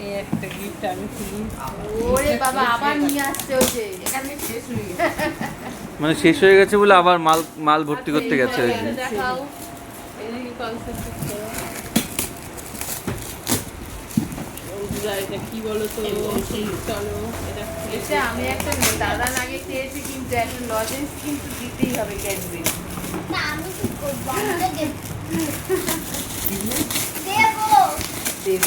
এই একটা গিফট আমি খুলি। ওরে বাবা আবার নিয়ে আসছে ওই যে এখানে শেষ হয়ে গেছে। মানে শেষ হয়ে গেছে বলে আবার মাল মাল ভর্তি করতে গেছে ওই যে। দেখাও এই কনসেপ্ট এটা কি বলো তো? চলো এটা এটা আমি একটা দাদার আগে খেয়েছি কিন্তু একটা লজেন্স কিন্তু দিতেই হবে ক্যাডবেরি। না আমি কি করব আমাকে দেব দেব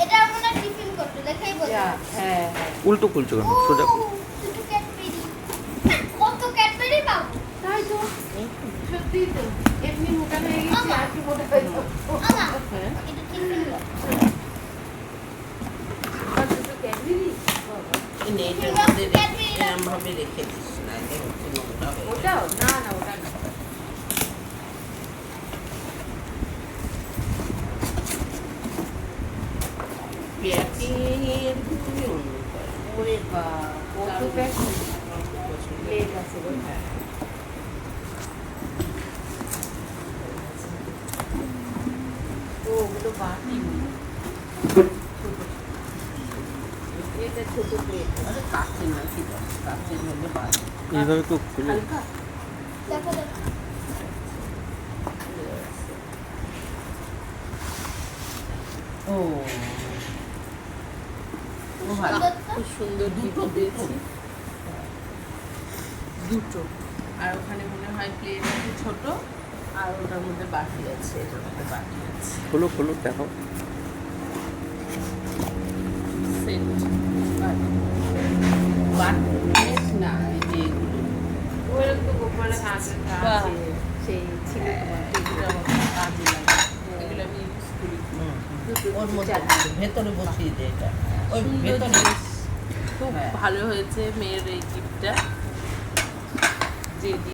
এটা আমরা টিফিন করতে দেখাই বল হ্যাঁ হ্যাঁ উল্টো খুলছো কেন? সোজা খুলো। দুটো ক্যাডবেরি কত ক্যাডবেরি পাবো তাই তো সত্যি তো এমনি মোটা হয়ে গেছে আর কি মোটা হয়ে যাবো আমা হ্যাঁ এটা টিফিন লো আর দুটো ক্যাডবেরি এইটার মধ্যে এরকম ভাবে রেখে দিস না, এটা হচ্ছে নোংরা হয়ে যাবে। ওটাও না না ওটা না প্যাকিংয়ের খুবই অন্য করে। ওরে বা কত প্যাকেট প্লেট আছে গো ও ওগুলো বাটি এটা ছোট প্লেট আরে কাচের না, ঠিক আছে, কাচের মধ্যে বাদ। এইভাবে তো খুলে হালকা দেখো দেখো ও ও ভালো, সুন্দর তো? খুব সুন্দর দুটো দিয়েছি, দুটো। আর ওখানে মনে হয় প্লেট আছে ছোট, আর ওটার মধ্যে বাটি আছে, এটার মধ্যে বাটি আছে। খোলো খোলো দেখো। সেট বাটি না, এই যে এগুলো ওরকম তো গোপালের হাতের বাহ। আছে সেই ছিল এগুলো আমার খুব কাজে লাগে, এগুলো আমি ইউজ করি। ওর মধ্যে ভেতরে বসিয়ে দে এটা, ওই ভেতরে খুব ভালো হয়েছে মেয়ের এই গিফটটা যে